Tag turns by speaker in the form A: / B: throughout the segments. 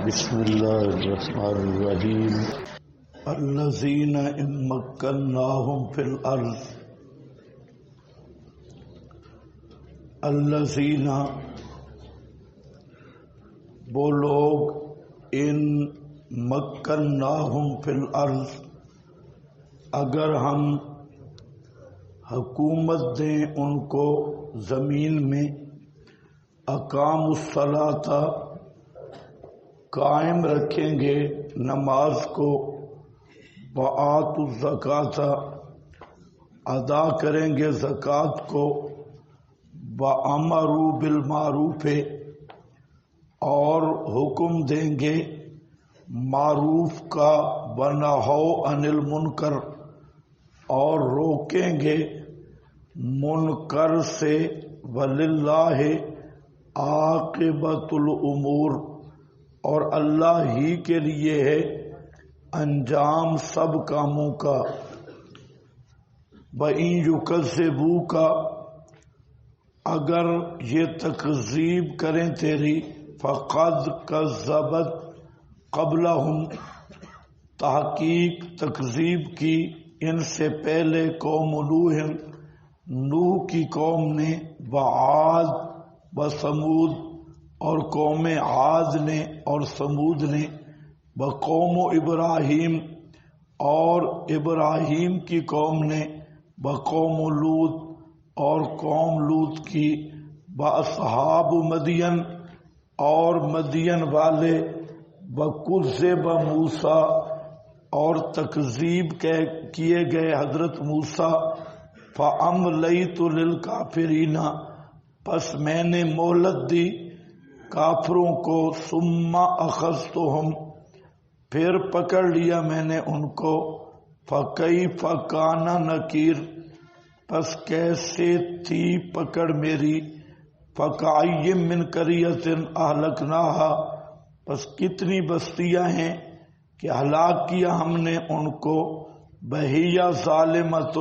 A: بسم اللہ الرحمن الرحیم الذین ان مکناہم فی الارض الذین وہ لوگ ان مکناہم فی الارض اگر ہم حکومت دیں ان کو زمین میں اقاموا الصلاۃ قائم رکھیں گے نماز کو وآتوا الزکوٰۃ ادا کریں گے زکوٰۃ کو وامروا بالمعروف اور حکم دیں گے معروف کا ونہوا عن المنکر اور روکیں گے منکر سے وللہ عاقبۃ الامور اور اللہ ہی کے لیے ہے انجام سب کاموں کا وَإِن يُكَذِّبُوكَ اگر یہ تکذیب کریں تیری فَقَدْ كَذَّبَتْ قَبْلَهُمْ تحقیق تکذیب کی ان سے پہلے قوم نوح کی قوم نے وعاد وثمود اور قوم عاد نے اور سمود نے وقوم ابراہیم اور ابراہیم کی قوم نے وقوم لوط اور قوم لوط کی واصحاب مدین اور مدین والے وکذب موسیٰ اور تکذیب کیے گئے حضرت موسیٰ فَأَمْلَيْتُ لِلْكَافِرِينَ پس میں نے مہلت دی کافروں کو ثم اخذتهم پھر پکڑ لیا میں نے ان کو فکیف کان نکیر پس کیسے تھی پکڑ میری فکأی من قریۃ اہلکناها پس کتنی بستیاں ہیں کہ ہلاک کیا ہم نے ان کو وہی ظالمۃ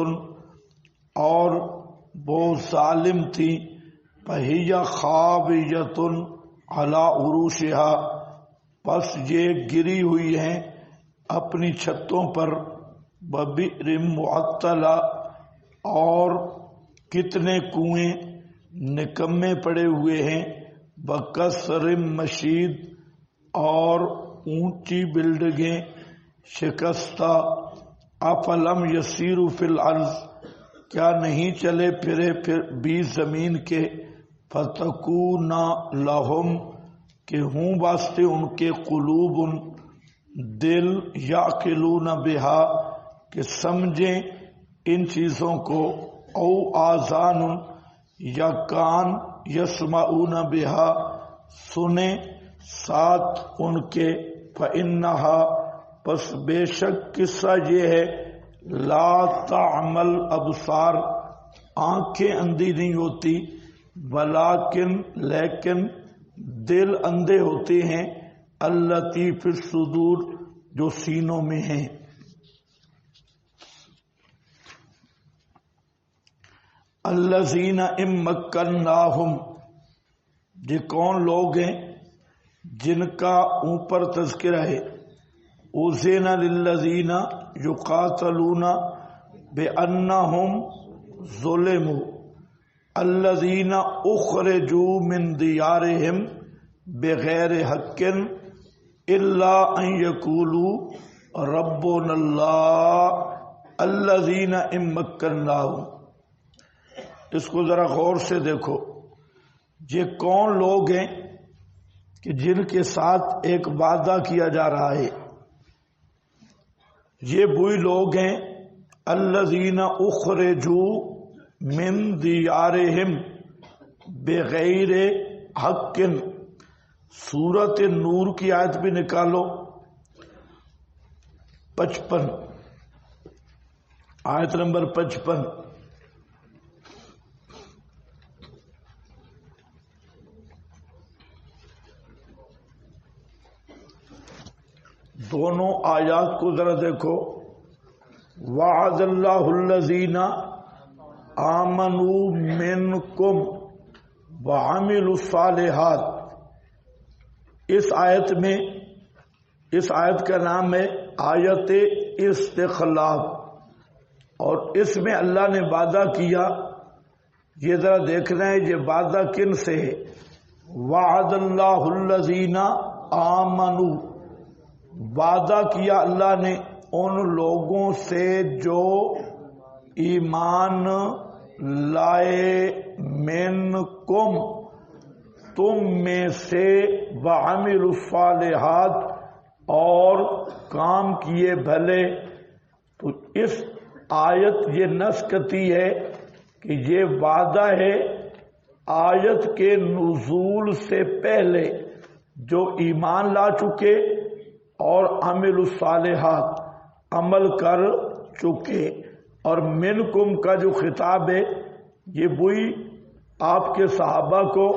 A: اور وہ ظالم تھی وہی خاویۃ علی عروشها پس یہ گری ہوئی ہیں اپنی چھتوں پر ببئر معطلہ اور کتنے کنویں نکمے پڑے ہوئے ہیں بکثر مشید اور اونچی بلڈنگیں شکستہ افلم یسیروا فی الارض کیا نہیں چلے پھرے بھی زمین کے فتکون لہم کہ ہوں واسطے ان کے قلوب دل یعقلون بہا کہ سمجھیں ان چیزوں کو او آذان یا کان یسمعون بہا سنیں ساتھ ان کے فإنہا پس بے شک قصہ یہ ہے لا تعمل ابصار آنکھیں اندھی نہیں ہوتی ولیکن لیکن دل اندھے ہوتے ہیں اللتی فی الصدور جو سینوں میں ہیں الذین ان مکناہم یہ کون لوگ ہیں جن کا اوپر تذکرہ ہے اذن للذین یقاتلون بانہم ظلموا الذین اخرجوا من دیارہم بغیر حق الا ان یقولوا ربنا اللہ الذین ان مکناہم اس کو ذرا غور سے دیکھو یہ کون لوگ ہیں کہ جن کے ساتھ ایک وعدہ کیا جا رہا ہے یہ وہی لوگ ہیں الذین اخرجوا من دیارہم بغیر حق سورۃ نور کی آیت بھی نکالو 55 آیت نمبر 55 دونوں آیات کو ذرا دیکھو وعد اللہ الذین آمنوا منکم وعملوا الصالحات، اس آیت میں اس آیت کا نام ہے آیت استخلاف، اور اس میں اللہ نے وعدہ کیا، یہ ذرا دیکھنا ہے یہ وعدہ کن سے ہے۔ وعد اللہ الذین آمنوا، وعدہ کیا اللہ نے ان لوگوں سے جو ایمان لائے، منکم تم میں سے، وعملوا الصالحات اور کام کیے بھلے۔ تو اس آیت یہ نص کرتی ہے کہ یہ وعدہ ہے آیت کے نزول سے پہلے جو ایمان لا چکے اور عمل الصالحات عمل کر چکے، اور منکم کا جو خطاب ہے یہ وہی آپ کے صحابہ کو،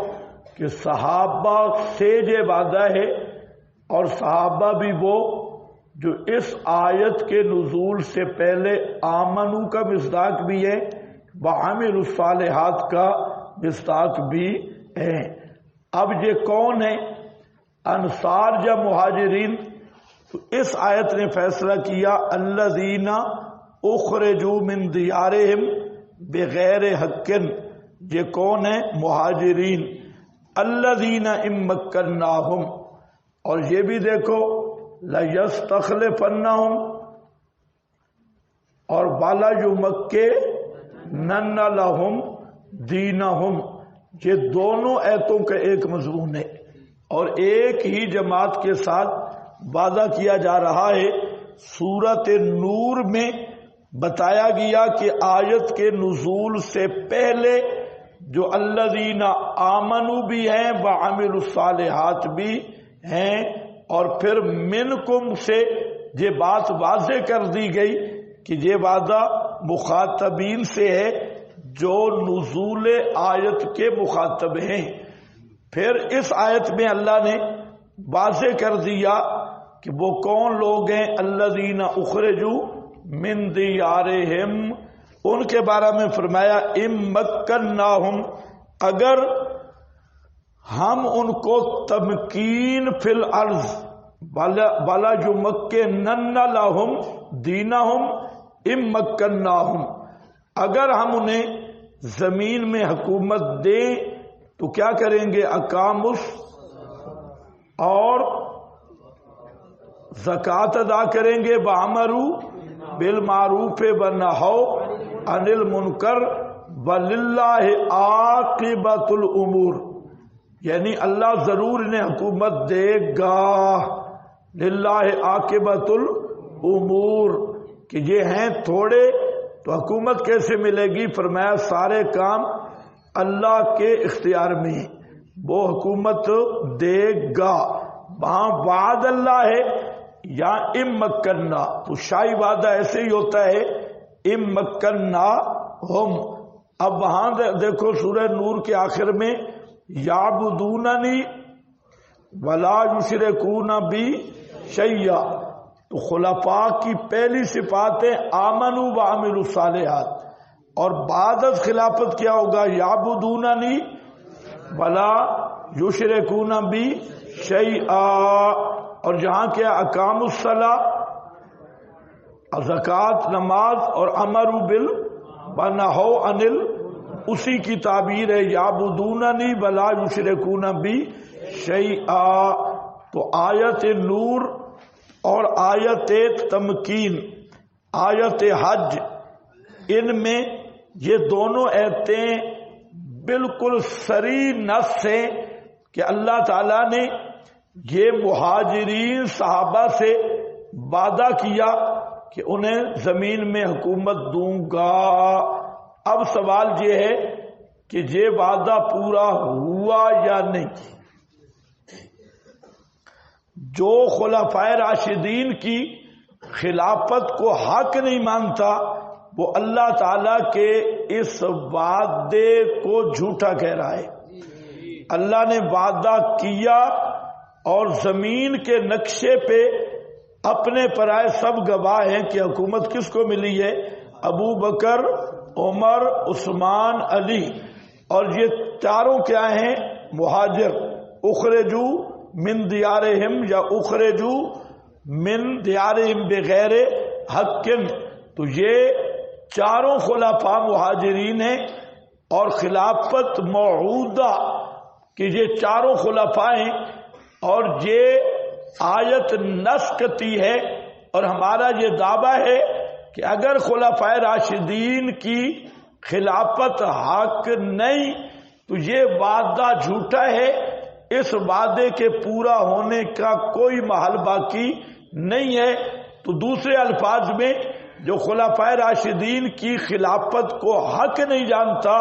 A: کہ صحابہ سے یہ وعدہ ہے، اور صحابہ بھی وہ جو اس آیت کے نزول سے پہلے آمنو کا مصداق بھی ہے، وعملوا الصالحات کا مصداق بھی ہے۔ اب یہ کون ہے، انصار یا مہاجرین؟ تو اس آیت نے فیصلہ کیا الذین اخرجوا من دیارہم بغیر حق، یہ کون ہے، مہاجرین۔ الذین ان مکناہم، اور یہ بھی دیکھو لَيَسْتَخْلِفَنَّهُمْ اور وَلَيُمَكِّنَنَّ لَهُمْ دِينَهُمْ، یہ دونوں ایتوں کا ایک مضمون ہے اور ایک ہی جماعت کے ساتھ وعدہ کیا جا رہا ہے۔ سورۃ نور میں بتایا گیا کہ آیت کے نزول سے پہلے جو الذین آمنوا بھی ہیں وعملوا الصالحات بھی ہیں، اور پھر منکم سے یہ بات واضح کر دی گئی کہ یہ وعدہ مخاطبین سے ہے جو نزول آیت کے مخاطب ہیں۔ پھر اس آیت میں اللہ نے واضح کر دیا کہ وہ کون لوگ ہیں، الذین اخرجوا من دیارہم، ان کے بارے میں فرمایا ان مکناہم، اگر ہم ان کو تمکین فی الارض، ولا یمکنن لہم دینہم ان مکناہم، اگر ہم انہیں زمین میں حکومت دیں تو کیا کریں گے، اقاموا اور زکوٰۃ ادا کریں گے، وامروا بالمعروف ونہوا عن المنکر وللہ عاقبۃ الامور، یعنی اللہ ضرور انہیں حکومت دے گا، للہ عاقبۃ الامور، کہ یہ ہیں تھوڑے تو حکومت کیسے ملے گی؟ فرمایا سارے کام اللہ کے اختیار میں، وہ حکومت دے گا۔ وہاں وعد اللہ ہے یا ام مکننا، تو شاہی وعدہ ایسے ہی ہوتا ہے ام مکننا ہم۔ اب وہاں دیکھو سورہ نور کے آخر میں یعبدوننی ولا یشرکون بی شیئا، تو خلفاء کی پہلی صفات ہے آمنوا وعملوا الصالحات، اور بعد از خلافت کیا ہوگا، یعبدوننی ولا یشرکون بی شیئا، اور جہاں کیا اقاموا الصلاۃ، زکوٰۃ نماز، اور امروا ونہوا عن اسی کی تعبیر ہے یعبدوننی ولا یشرکون بی شیئا۔ تو آیت نور اور آیت تمکین، آیت حج، ان میں یہ دونوں آیتیں بالکل صریح نص ہیں کہ اللہ تعالیٰ نے یہ مہاجرین صحابہ سے وعدہ کیا کہ انہیں زمین میں حکومت دوں گا۔ اب سوال یہ ہے کہ یہ وعدہ پورا ہوا یا نہیں؟ جو خلفائے راشدین کی خلافت کو حق نہیں مانتا وہ اللہ تعالی کے اس وعدے کو جھوٹا کہہ رہا ہے۔ اللہ نے وعدہ کیا اور زمین کے نقشے پہ اپنے پرائے سب گواہ ہیں کہ حکومت کس کو ملی ہے، ابو بکر، عمر، عثمان، علی، اور یہ چاروں کیا ہیں، مہاجر، اخرجو من دیارہم یا اخرجو من دیارہم بغیر حق، تو یہ چاروں خلفاء مہاجرین ہیں اور خلافت موعودہ کہ یہ چاروں خلفاء ہیں، اور یہ آیت نسختی ہے، اور ہمارا یہ دعویٰ ہے کہ اگر خلفاء راشدین کی خلافت حق نہیں تو یہ وعدہ جھوٹا ہے، اس وعدے کے پورا ہونے کا کوئی محل باقی نہیں ہے۔ تو دوسرے الفاظ میں جو خلفاء راشدین کی خلافت کو حق نہیں جانتا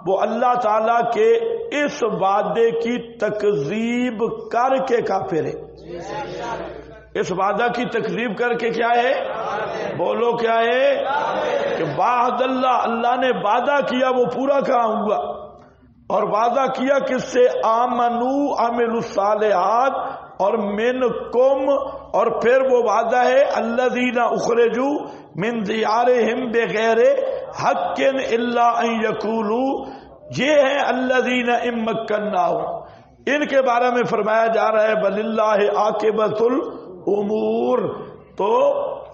A: وہ اللہ تعالیٰ کے اس وعدے کی تکذیب کر کے کافر ہے۔ اس وعدہ کی تکذیب کر کے کیا ہے؟ بولو کیا ہے؟ کہ وعد اللہ نے وعدہ کیا وہ پورا کہاں ہوا؟ اور وعدہ کیا کس سے؟ آمنو عملوا الصالحات اور منکم، اور پھر وہ وعدہ ہے الذین اخرجوا من دیارہم بغیر حق الا ان یقولوا، یہ ہیں الذین ان مکناہم، ان کے بارے میں فرمایا جا رہا ہے وللہ عاقبۃ الامور۔ تو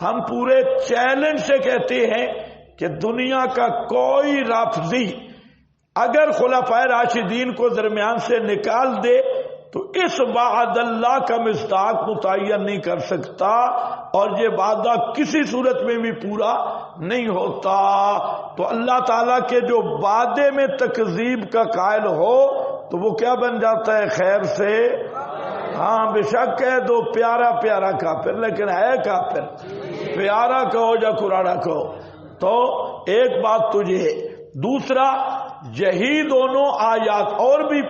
A: ہم پورے چیلنج سے کہتے ہیں کہ دنیا کا کوئی رافضی اگر خلفاء راشدین کو درمیان سے نکال دے تو اس وعد اللہ کا مصداق متعین نہیں کر سکتا، اور یہ وعدہ کسی صورت میں بھی پورا نہیں ہوتا۔ تو اللہ تعالیٰ کے جو وعدے میں تکذیب کا قائل ہو تو وہ کیا بن جاتا ہے؟ خیر سے ہاں بے شک ہے دو پیارا پیارا کافر، لیکن ہے کافر، پیارا کہو یا کراڑا کہو۔ تو ایک بات تجھے ہے۔ دوسرا، یہی دونوں آیات اور بھی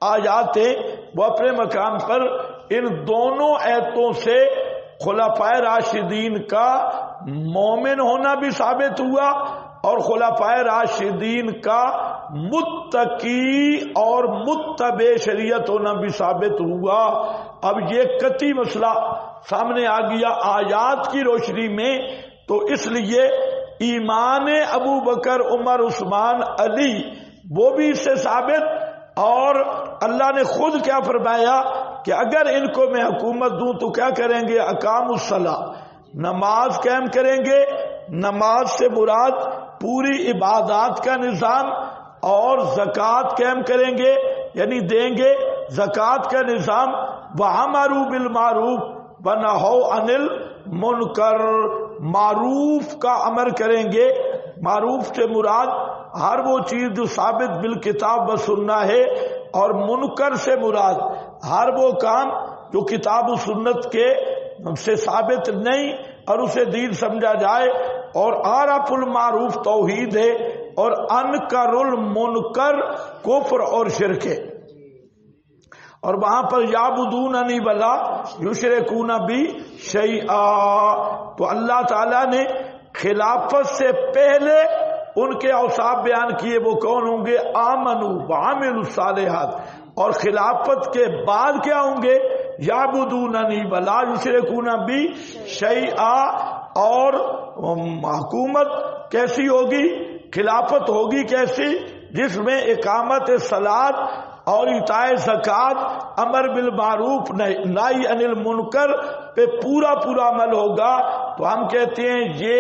A: آیات ہیں وہ اپنے مقام پر، ان دونوں آیتوں سے خلفاء راشدین کا مومن ہونا بھی ثابت ہوا اور خلفاء راشدین کا متقی اور متبع شریعت ہونا بھی ثابت ہوا۔ اب یہ قطعی مسئلہ سامنے آ گیا آیات کی روشنی میں، تو اس لیے ایمان ابو بکر عمر عثمان علی وہ بھی اس سے ثابت، اور اللہ نے خود کیا فرمایا کہ اگر ان کو میں حکومت دوں تو کیا کریں گے؟ اقام الصلاۃ، نماز قائم کریں گے۔ نماز سے مراد پوری عبادات کا نظام، اور زکوٰۃ قائم کریں گے یعنی دیں گے زکوٰۃ کا نظام، وَأَمَرُوا بِالْمَعْرُوفِ وَنَهَوْا عَنِ الْمُنْكَرِ، معروف کا امر کریں گے۔ معروف سے مراد ہر وہ چیز جو ثابت بالکتاب و سنہ ہے، اور منکر سے مراد ہر وہ کام جو کتاب و سنت کے سے ثابت نہیں اور اسے دین سمجھا جائے، اور عرف المعروف توحید ہے، اور انکر المنکر کفر اور شرک ہے۔ اور وہاں پر یعبدوننی ولا یشرکون بی شیئا، تو اللہ تعالیٰ نے خلافت سے پہلے ان کے اوصاف بیان کیے، وہ کون ہوں گے؟ آمنو وعملوا الصالحات، اور خلافت کے بعد کیا ہوں گے؟ یعبدوننی ولا یشرکون بی شیئا۔ اور حکومت کیسی ہوگی؟ خلافت ہوگی کیسی؟ جس میں اقامت صلاۃ اور ایتاء زکوٰۃ، امر بالمعروف نہی عن المنکر پہ پورا عمل ہوگا۔ تو ہم کہتے ہیں یہ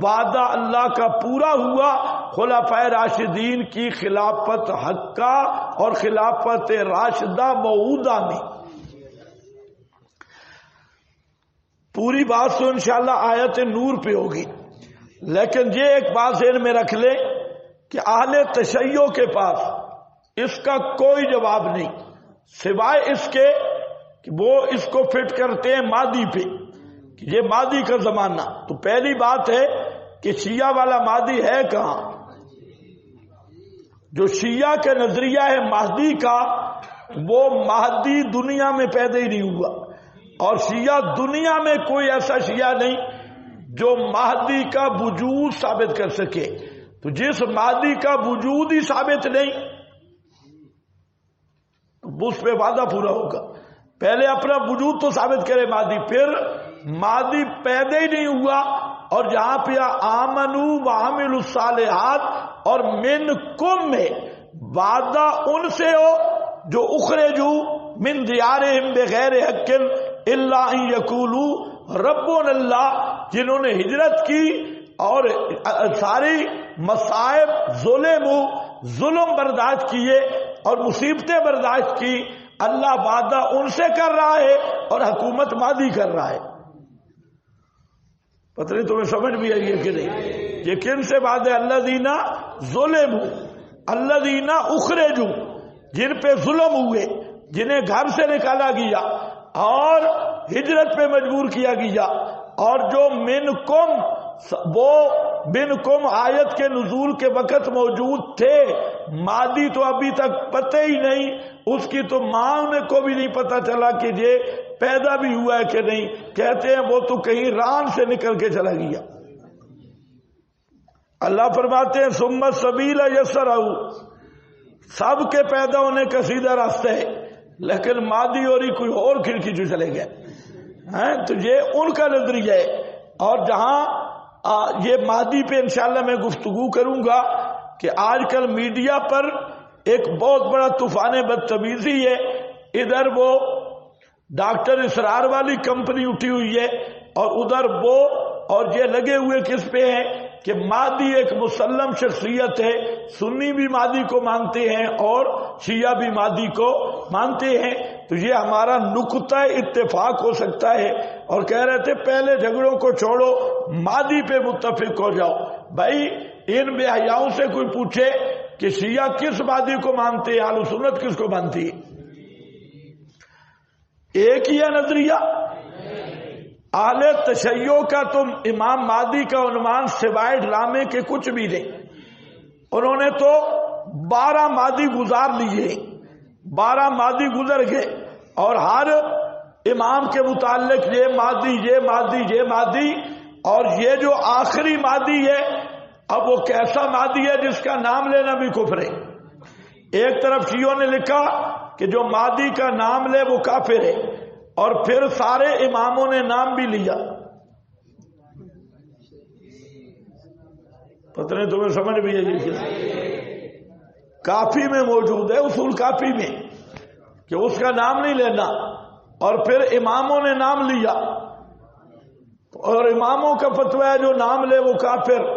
A: وعدہ اللہ کا پورا ہوا خلفاء راشدین کی خلافت حقہ اور خلافت راشدہ موعودہ میں۔ پوری بات تو انشاءاللہ آیت نور پہ ہوگی، لیکن یہ ایک بات ذہن میں رکھ لیں کہ اہل تشیع کے پاس اس کا کوئی جواب نہیں سوائے اس کے کہ وہ اس کو فٹ کرتے ہیں ماضی پہ کہ یہ ماضی کا زمانہ۔ تو پہلی بات ہے کہ شیعہ والا ماضی ہے کہاں؟ جو شیعہ کا نظریہ ہے مہدی کا، وہ مہدی دنیا میں پیدا ہی نہیں ہوا، اور شیعہ دنیا میں کوئی ایسا شیعہ نہیں جو مہدی کا وجود ثابت کر سکے۔ تو جس مہدی کا وجود ہی ثابت نہیں تو اس پہ وعدہ پورا ہوگا۔ پہلے اپنا وجود تو ثابت کرے مہدی، پھر مہدی پیدا ہی نہیں ہوا۔ اور جہاں پہ آمنو وعملوا الصالحات اور منکم میں وعدہ ان سے ہو جو اخرجوا من دیارہم بغیر حق الا ان یقولوا ربنا اللہ، جنہوں نے ہجرت کی اور ساری مصائب ظلم برداشت کیے اور مصیبتیں برداشت کی، اللہ وعدہ ان سے کر رہا ہے اور حکومت ماضی کر رہا ہے۔ پتہ نہیں تمہیں سمجھ بھی آئی ہے کہ نہیں؟ یہ کن سے وعدے؟ الذین ظلموا، الذین اخرجوا، جن پہ ظلم ہوئے، جنہیں گھر سے نکالا گیا اور ہجرت پہ مجبور کیا گیا، اور جو منکم، وہ منکم آیت کے نزول کے وقت موجود تھے، ماضی تو ابھی تک پتہ ہی نہیں، اس کی تو ماں کو بھی نہیں پتہ چلا کہ یہ پیدا بھی ہوا ہے کہ نہیں، کہتے ہیں وہ تو کہیں ران سے نکل کے چلا گیا۔ اللہ فرماتے ہیں ثم السبیل یسرہ، سب کے پیدا ہونے کا سیدھا راستہ ہے، لیکن مادی اور ہی کوئی اور کھڑکی جو چلے گئے ہیں، تو یہ ان کا نظریہ ہے۔ اور جہاں یہ مادی پہ انشاءاللہ میں گفتگو کروں گا کہ آج کل میڈیا پر ایک بہت بڑا طوفان بدتمیزی ہے، ادھر وہ ڈاکٹر اسرار والی کمپنی اٹھی ہوئی ہے اور ادھر وہ، اور یہ لگے ہوئے کس پہ ہیں کہ مادی ایک مسلم شخصیت ہے، سنی بھی مادی کو مانتے ہیں اور شیعہ بھی مادی کو مانتے ہیں، تو یہ ہمارا نقطہ اتفاق ہو سکتا ہے۔ اور کہہ رہے تھے پہلے جھگڑوں کو چھوڑو، مادی پہ متفق ہو جاؤ۔ بھائی ان بے حیاؤں سے کوئی پوچھے کہ شیعہ کس مادی کو مانتے ہیں، اہل سنت کس کو مانتی ہے؟ ایک ہی ہے نظریہ۔ اہل تشیع کا تم امام مہدی کا عنوان سوائے ڈرامے کے کچھ بھی نہیں، انہوں نے تو 12 مہدی گزار لیے، 12 مہدی گزر گئے، اور ہر امام کے متعلق یہ مہدی یہ مہدی یہ مہدی، اور یہ جو آخری مہدی ہے اب وہ کیسا مہدی ہے جس کا نام لینا بھی کفر ہے۔ ایک طرف شیعوں نے لکھا کہ جو مہدی کا نام لے وہ کافر ہے، اور پھر سارے اماموں نے نام بھی لیا۔ پتہ نہیں تمہیں سمجھ بھی ہے؟ کافی میں موجود ہے، اصول کافی میں، کہ اس کا نام نہیں لینا، اور پھر اماموں نے نام لیا، اور اماموں کا فتویٰ ہے جو نام لے وہ کافر۔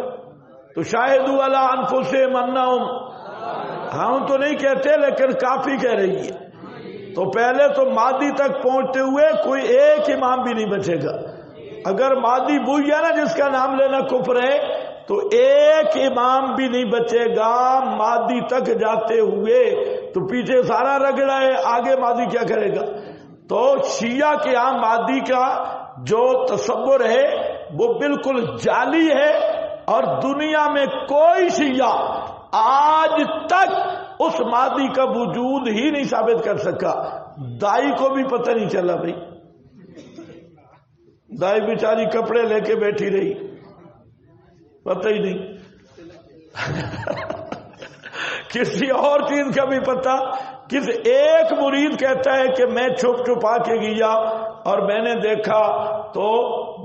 A: تو شاہدوا علی انفسہم انہم، ہم تو نہیں کہتے لیکن کافی کہہ رہی ہے۔ تو پہلے تو مادی تک پہنچتے ہوئے کوئی ایک امام بھی نہیں بچے گا۔ اگر مادی وہی ہے نا جس کا نام لینا کفر ہے، تو ایک امام بھی نہیں بچے گا مادی تک جاتے ہوئے، تو پیچھے سارا رگڑا ہے، آگے مادی کیا کرے گا؟ تو شیعہ کے ہاں مادی کا جو تصور ہے وہ بالکل جعلی ہے، اور دنیا میں کوئی شیعہ آج تک اس مادی کا وجود ہی نہیں ثابت کر سکا۔ دائی کو بھی پتہ نہیں چلا، بھائی دائی بیچاری کپڑے لے کے بیٹھی رہی، پتہ ہی نہیں کسی اور چیز کا بھی پتہ۔ کس ایک مرید کہتا ہے کہ میں چھپ چھپا کے گیا اور میں نے دیکھا تو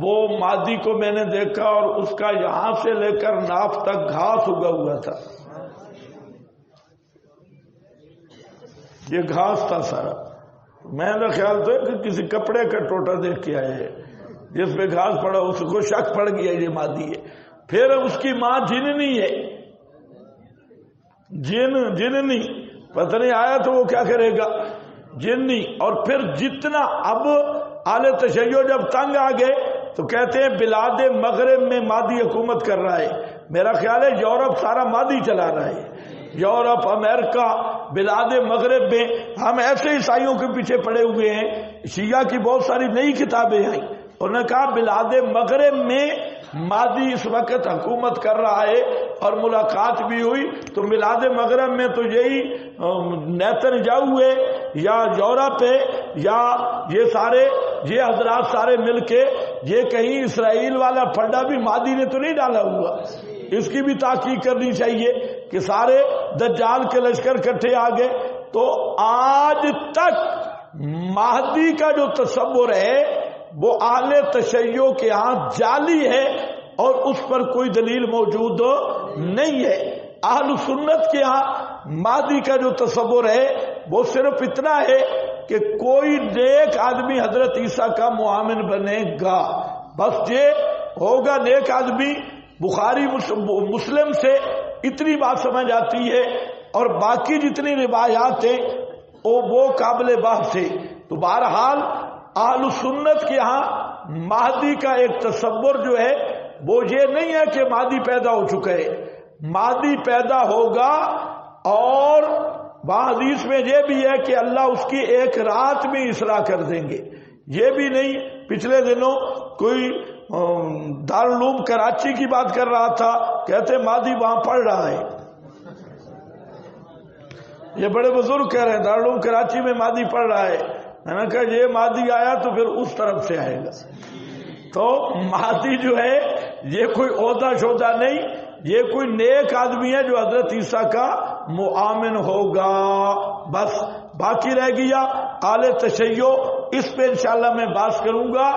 A: وہ مادی کو میں نے دیکھا اور اس کا یہاں سے لے کر ناف تک گھاس اگا ہوا تھا، یہ گھاس تھا سارا۔ میں نے خیال تو ہے کہ کسی کپڑے کا ٹوٹا دیکھ کے آئے ہیں جس پہ گھاس پڑا، اس کو شک پڑ گیا یہ مادی ہے۔ پھر اس کی ماں جننی ہے، جننی، پتہ نہیں آیا تو وہ کیا کرے گا، جنی۔ اور پھر جتنا اب اہل تشیع جب تنگ آ گئے تو کہتے ہیں بلاد مغرب میں مادی حکومت کر رہا ہے۔ میرا خیال ہے یورپ سارا مادی چلا رہا ہے، یورپ، امریکہ، بلاد مغرب میں ہم ایسے عیسائیوں کے پیچھے پڑے ہوئے ہیں۔ شیعہ کی بہت ساری نئی کتابیں آئیں، انہوں نے کہا بلاد مغرب میں مادی اس وقت حکومت کر رہا ہے، اور ملاقات بھی ہوئی تو بلاد مغرب میں تو یہی نیتنیاہو ہے یا یورپ ہے یا یہ حضرات سارے مل کے، یہ کہیں اسرائیل والا پھڈا بھی مادی نے تو نہیں ڈالا ہوا۔ اس کی بھی تحقیق کرنی چاہیے کہ سارے دجال کے لشکر کٹھے آ گئے۔ تو آج تک مہدی کا جو تصور ہے وہ اہل تشیع کے ہاں جعلی ہے اور اس پر کوئی دلیل موجود نہیں ہے۔ اہل سنت کے ہاں مہدی کا جو تصور ہے وہ صرف اتنا ہے کہ کوئی نیک آدمی حضرت عیسیٰ کا معاون بنے گا، بس یہ ہوگا نیک آدمی۔ بخاری مسلم سے اتنی بات سمجھ آتی ہے، اور باقی جتنی روایات ہیں وہ قابل بحث ہے۔ تو بہرحال اہل سنت کے ہاں مہدی کا ایک تصور جو ہے وہ یہ نہیں ہے کہ مہدی پیدا ہو چکا ہے، مہدی پیدا ہوگا، اور حدیث میں یہ بھی ہے کہ اللہ اس کی ایک رات میں اصلاح کر دیں گے۔ یہ بھی نہیں، پچھلے دنوں کوئی دارالعلوم کراچی کی بات کر رہا تھا، کہتے مہدی وہاں پڑھ رہا ہے۔ یہ بڑے بزرگ کہہ رہے ہیں دارالعلوم کراچی میں مہدی پڑھ رہا ہے۔ میں نے کہا یہ مہدی آیا تو پھر اس طرف سے آئے گا۔ تو مہدی جو ہے یہ کوئی عہدہ شہدہ نہیں، یہ کوئی نیک آدمی ہے جو حضرت عیسیٰ کا معاون ہوگا۔ بس باقی رہ گیا آل تشیع، اس پہ انشاءاللہ میں بات کروں گا۔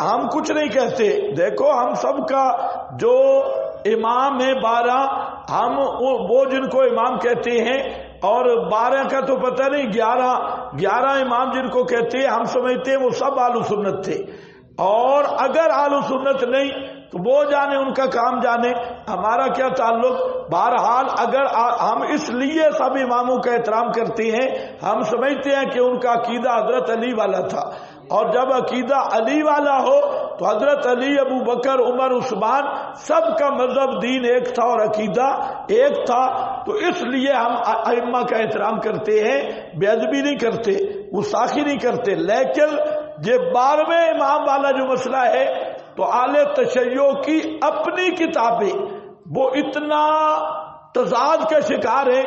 A: ہم کچھ نہیں کہتے، دیکھو ہم سب کا جو امام ہے 12، ہم وہ جن کو امام کہتے ہیں، اور 12 کا تو پتہ نہیں، 11 امام جن کو کہتے ہیں، ہم سمجھتے ہیں وہ سب اہل سنت تھے، اور اگر اہل سنت نہیں تو وہ جانے، ان کا کام جانے، ہمارا کیا تعلق۔ بہرحال اگر ہم اس لیے سب اماموں کا احترام کرتے ہیں، ہم سمجھتے ہیں کہ ان کا عقیدہ حضرت علی والا تھا، اور جب عقیدہ علی والا ہو تو حضرت علی، ابو بکر، عمر، عثمان، سب کا مذہب دین ایک تھا اور عقیدہ ایک تھا، تو اس لیے ہم ائمہ کا احترام کرتے ہیں، بے ادبی نہیں کرتے، گستاخی نہیں کرتے۔ لیکن یہ 12ویں امام والا جو مسئلہ ہے تو اہل تشیع کی اپنی کتابیں وہ اتنا تضاد کا شکار ہے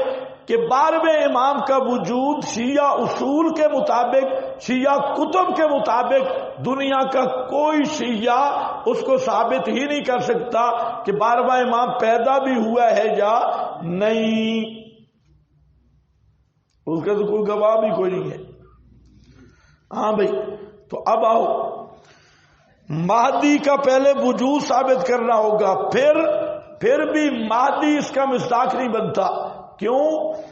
A: کہ 12ویں امام کا وجود شیعہ اصول کے مطابق، شیعہ کتب کے مطابق، دنیا کا کوئی شیعہ اس کو ثابت ہی نہیں کر سکتا کہ 12واں امام پیدا بھی ہوا ہے یا نہیں، اس کا تو کوئی گواہ بھی کوئی نہیں ہے۔ ہاں بھائی، تو اب آؤ، مہدی کا پہلے وجود ثابت کرنا ہوگا، پھر بھی مہدی اس کا مصداق نہیں بنتا۔ کیوں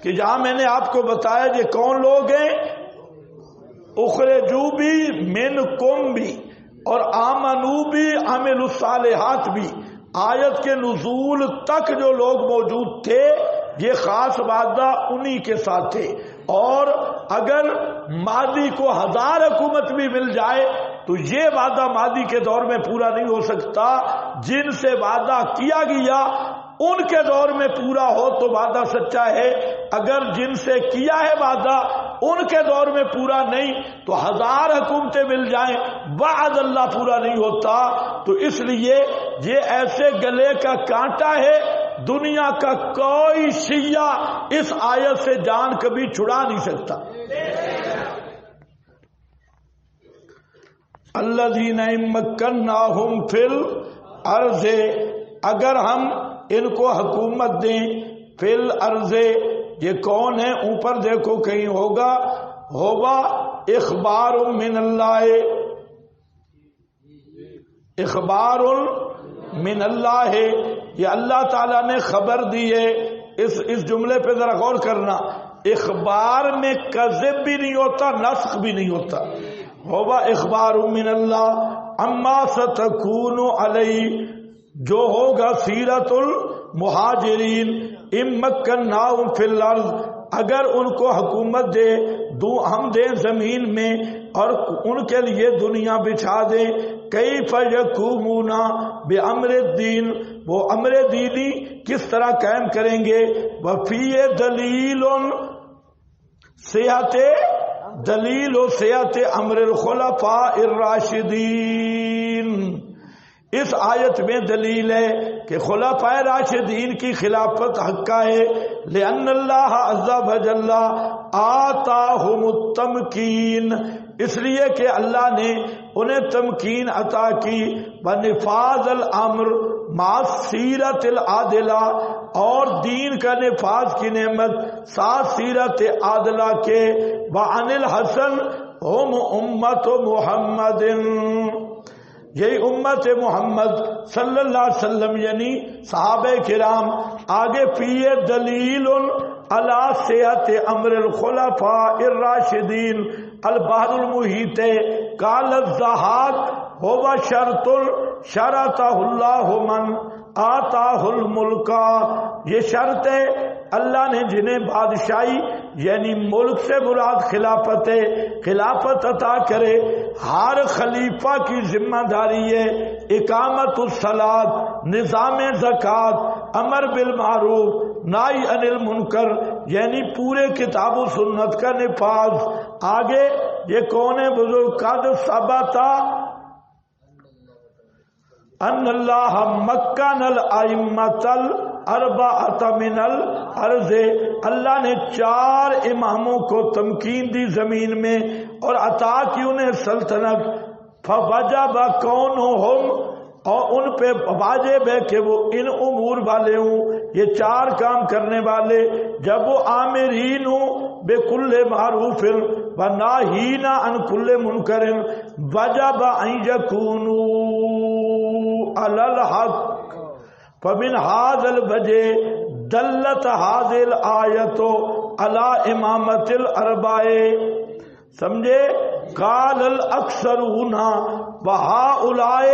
A: کہ جہاں میں نے آپ کو بتایا یہ کون لوگ ہیں، اخرجو بھی، منکم بھی، اور آمنو بھی، عملوا الصالحات بھی، آیت کے نزول تک جو لوگ موجود تھے یہ خاص وعدہ انہی کے ساتھ تھے، اور اگر مہدی کو 1000 حکومت بھی مل جائے تو یہ وعدہ مہدی کے دور میں پورا نہیں ہو سکتا۔ جن سے وعدہ کیا گیا ان کے دور میں پورا ہو تو وعدہ سچا ہے، اگر جن سے کیا ہے وعدہ ان کے دور میں پورا نہیں تو 1000 حکومتیں مل جائیں، وعد اللہ پورا نہیں ہوتا۔ تو اس لیے یہ ایسے گلے کا کانٹا ہے، دنیا کا کوئی شیعہ اس آیت سے جان کبھی چھڑا نہیں سکتا۔ الذین مکناہم فی الارض، اگر ہم ان کو حکومت دیں، فی الارض، یہ کون ہے؟ اوپر دیکھو کہیں ہوگا اخبار من اللہ، اخبار من اللہ، یہ اللہ تعالیٰ نے خبر دی ہے۔ اس جملے پہ ذرا غور کرنا، اخبار میں کذب بھی نہیں ہوتا، نسخ بھی نہیں ہوتا، ہوگا اخبار من اللہ اما ستکون علی، جو ہوگا سیرت المہاجرین، ام مکناہم فی الارض، اگر ان کو حکومت دے ہم دیں زمین میں اور ان کے لیے دنیا بچھا دیں، کیف یقومون بامر الدین، وہ امر دینی کس طرح قائم کریں گے، وفی دلیل صحت، دلیل و صحت امر الخلفاء الراشدین، اس آیت میں دلیل ہے کہ خلفائے راشدین کی خلافت حقہ ہے، لأن اللہ عز وجل آتاہم التمکین، اس لیے کہ اللہ نے انہیں تمکین عطا کی، بنفاذ الامر مع سیرت العادلہ، اور دین کا نفاذ کی نعمت ساتھ سیرت عادلہ کے، وعن الحسن ہم امت محمد، یہی امت محمد صلی اللہ علیہ وسلم یعنی صحابہ کرام۔ آگے فی دلیل علی صحت امر الخلفاء الراشدین البحر المحیط قال الضحاک هو شرط شرطہ اللہ من آتاہ الملک، یہ شرط ہے اللہ نے جنہیں بادشاہی یعنی ملک سے مراد خلافت عطا کرے، ہر خلیفہ کی ذمہ داری ہے اقامت الصلاۃ، نظام زکوٰۃ، امر بالمعروف نہی عن المنکر، یعنی پورے کتاب و سنت کا نفاذ۔ آگے یہ کون ہے بزرگ؟ قد ثبت ان اللہ مکن الائمۃ الاربعۃ من الارض، اللہ نے 4 اماموں کو تمکین دی زمین میں اور عطا کی انہیں سلطنت، فوجب کونہم، اور ان پہ واجب ہے کہ وہ ان امور والے ہوں، یہ 4 کام کرنے والے، جب وہ آمرین ہوں بکل معروف و ناہین عن کل منکر، وجب ان یکونوا علی الحق، فمن هذا الوجہ دلت هذه الآیت علی امامت الاربع، سمجھے؟ قال الاکثرون وهؤلاء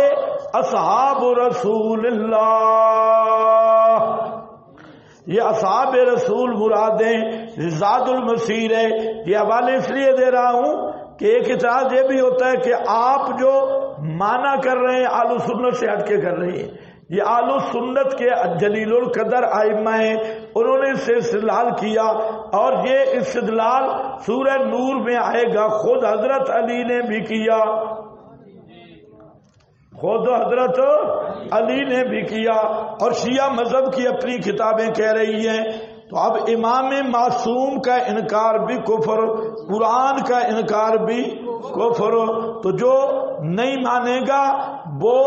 A: اصحاب رسول اللہ، یہ اصحاب رسول مرادیں زاد المسیر ہے۔ یہ حوالے اس لیے دے رہا ہوں کہ ایک اعتراض یہ بھی ہوتا ہے کہ آپ جو مانا کر رہے ہیں اہل سنت سے ہٹ کے کر رہے ہیں، یہ اہل سنت کے جلیل القدر ائمہ ہیں، انہوں نے اس سے استدلال کیا، اور یہ استدلال سورہ نور میں آئے گا، خود حضرت علی نے بھی کیا، خود حضرت علی نے بھی کیا، اور شیعہ مذہب کی اپنی کتابیں کہہ رہی ہیں۔ تو اب امام معصوم کا انکار بھی کفر، قرآن کا انکار بھی کفر، تو جو نہیں مانے گا وہ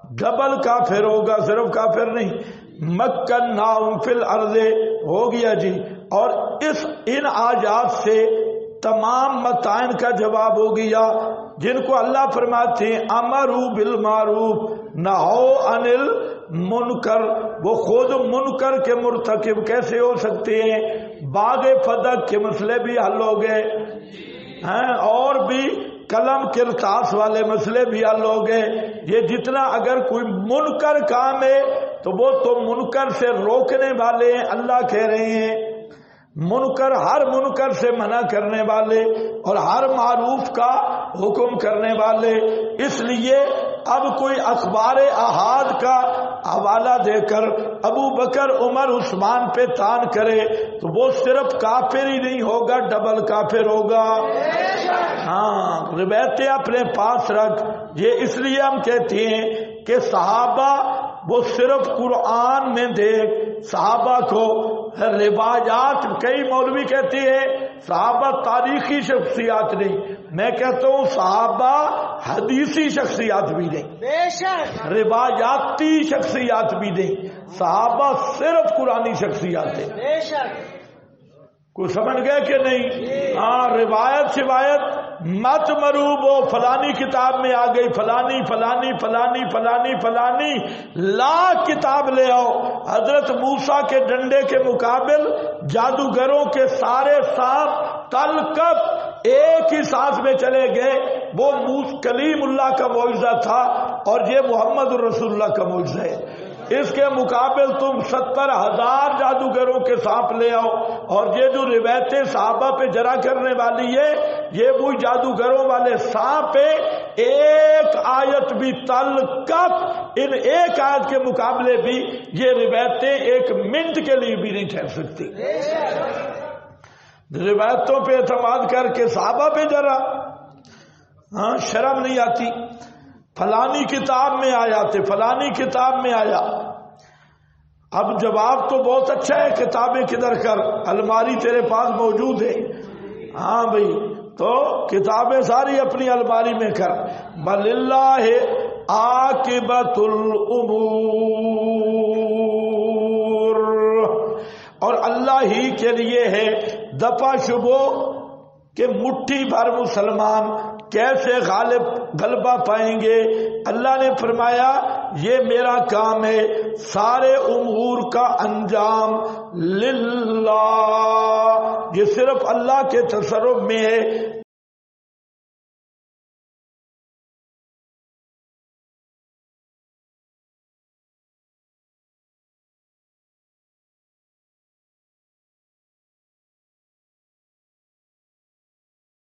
A: ڈبل کافر ہوگا، صرف کافر نہیں۔ مکناہم فی الارض ہو گیا جی، اور ان آیات سے تمام متائن کا جواب ہو گیا جن کو اللہ فرماتے ہیں امرو بالمعروف نہو عن المنکر، وہ خود منکر کے مرتکب کیسے ہو سکتے ہیں؟ باغ فدق کے مسئلے بھی حل ہو گئے ہیں، اور بھی قلم کرتاس والے مسئلے بھی حل ہو گئے۔ یہ جتنا اگر کوئی منکر کام ہے تو وہ تو منکر سے روکنے والے ہیں، اللہ کہہ رہے ہیں منکر، ہر منکر سے منع کرنے والے اور ہر معروف کا حکم کرنے والے۔ اس لیے اب کوئی اخبار احاد کا حوالہ دے کر ابو بکر عمر عثمان پہ تان کرے تو وہ صرف کافر ہی نہیں ہوگا، ڈبل کافر ہوگا۔ ہاں، روایتیں اپنے پاس رکھ۔ یہ اس لیے ہم کہتے ہیں کہ صحابہ وہ صرف قرآن میں دیکھ، صحابہ کو روایات، کئی مولوی کہتے ہیں صحابہ تاریخی شخصیات نہیں، میں کہتا ہوں صحابہ حدیثی شخصیات بھی نہیں، روایاتی شخصیات بھی نہیں، صحابہ صرف قرآنی شخصیات ہیں۔ کوئی سمجھ گئے کہ نہیں؟ ہاں، روایت شوایت مت مروب ہو، فلانی کتاب میں آ گئی، فلانی فلانی فلانی فلانی فلانی، لا کتاب لے آؤ۔ حضرت موسیٰ کے ڈنڈے کے مقابل جادوگروں کے سارے سانپ تلقف ایک ہی سانس میں چلے گئے، وہ کلیم اللہ کا معجزہ تھا اور یہ محمد رسول اللہ کا معجزہ ہے۔ اس کے مقابل تم 70,000 جادوگروں کے سانپ لے آؤ، اور یہ جو روایتیں صحابہ پہ جرا کرنے والی ہے یہ وہی جادوگروں والے سانپ ہے۔ ایک آیت بھی تلقف، ان ایک آیت کے مقابلے بھی یہ روایتیں ایک منٹ کے لیے بھی نہیں ٹھہر سکتی۔ روایتوں پہ اعتماد کر کے صحابہ پہ جرا، ہاں شرم نہیں آتی؟ فلانی کتاب میں آیا تھے، فلانی کتاب میں آیا۔ اب جواب تو بہت اچھا ہے، کتابیں کدھر کر، الماری تیرے پاس موجود ہے، ہاں بھائی، تو کتابیں ساری اپنی الماری میں کر۔ بللہ عاقبۃ الامور، اور اللہ ہی کے لیے ہے دفع شبو کہ مٹھی بھر مسلمان کیسے غلبہ پائیں گے۔ اللہ نے فرمایا یہ میرا کام ہے، سارے امور کا انجام للہ، یہ صرف اللہ کے تصرف میں ہے،